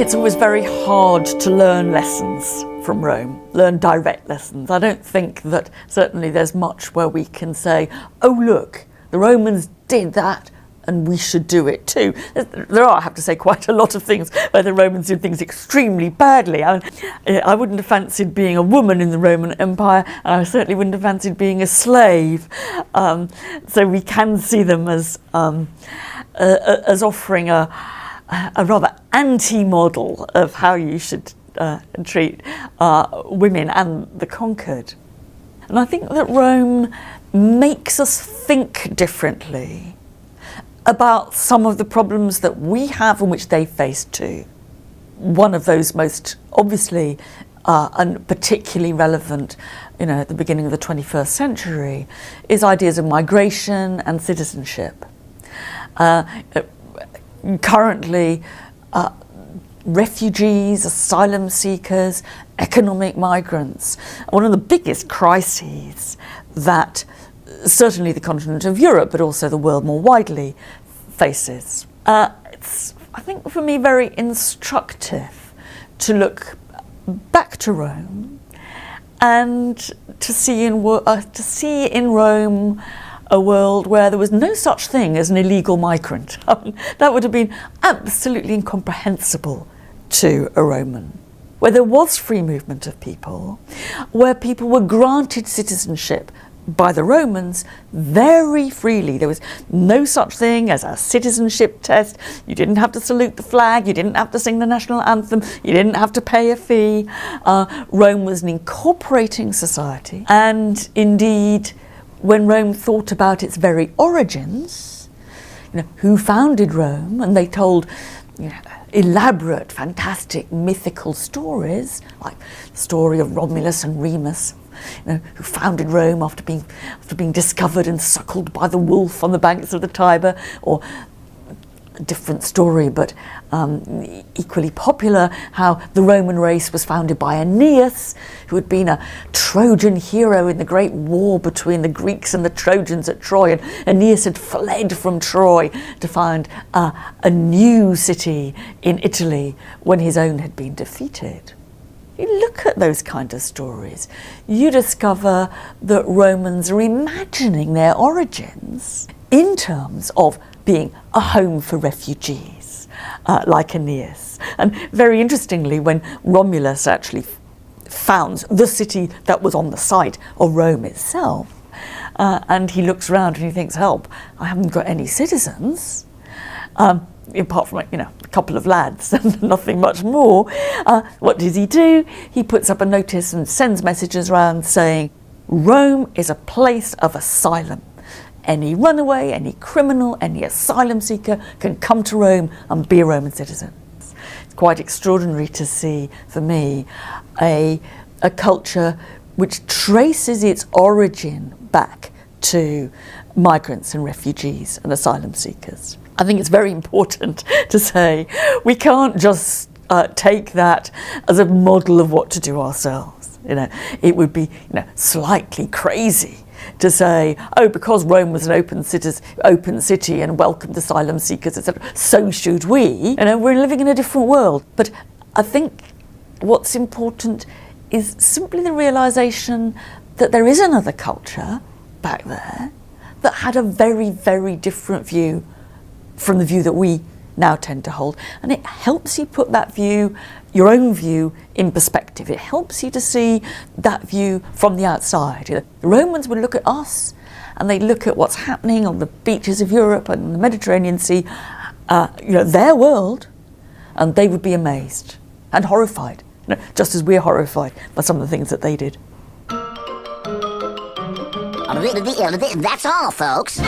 it's always very hard to learn lessons from Rome, learn direct lessons. I don't think that certainly there's much where we can say, oh look, the Romans did that and we should do it too. There are, I have to say, quite a lot of things where the Romans did things extremely badly. I wouldn't have fancied being a woman in the Roman Empire, and I certainly wouldn't have fancied being a slave. So we can see them as offering a rather anti-model of how you should treat women and the conquered. And I think that Rome makes us think differently about some of the problems that we have and which they face too. One of those most obviously and particularly relevant, at the beginning of the 21st century, is ideas of migration and citizenship. Currently, refugees, asylum seekers, economic migrants, one of the biggest crises that certainly the continent of Europe, but also the world more widely, faces. It's, I think, for me, very instructive to look back to Rome and to see in Rome a world where there was no such thing as an illegal migrant. That would have been absolutely incomprehensible to a Roman. Where there was free movement of people, where people were granted citizenship by the Romans very freely. There was no such thing as a citizenship test. You didn't have to salute the flag, you didn't have to sing the national anthem, you didn't have to pay a fee. Rome was an incorporating society, and indeed, when Rome thought about its very origins, who founded Rome, and they told elaborate, fantastic, mythical stories, like the story of Romulus and Remus, who founded Rome after being discovered and suckled by the wolf on the banks of the Tiber, or a different story but equally popular, how the Roman race was founded by Aeneas, who had been a Trojan hero in the great war between the Greeks and the Trojans at Troy, and Aeneas had fled from Troy to find a new city in Italy when his own had been defeated. You look at those kind of stories, you discover that Romans are imagining their origins in terms of being a home for refugees, like Aeneas. And very interestingly, when Romulus actually founds the city that was on the site of Rome itself, and he looks around and he thinks, help, I haven't got any citizens, apart from a couple of lads and nothing much more. What does he do? He puts up a notice and sends messages around saying, Rome is a place of asylum. Any runaway, any criminal, any asylum seeker can come to Rome and be a Roman citizen. It's quite extraordinary to see, for me, a culture which traces its origin back to migrants and refugees and asylum seekers. I think it's very important to say we can't just take that as a model of what to do ourselves. It would be slightly crazy to say, oh, because Rome was an open city and welcomed asylum seekers, etc., so should we. We're living in a different world. But I think what's important is simply the realization that there is another culture back there that had a very, very different view from the view that we now tend to hold. And it helps you put that view, your own view, in perspective. It helps you to see that view from the outside. The Romans would look at us and they'd look at what's happening on the beaches of Europe and the Mediterranean Sea, their world, and they would be amazed and horrified, just as we're horrified by some of the things that they did. That's all, folks.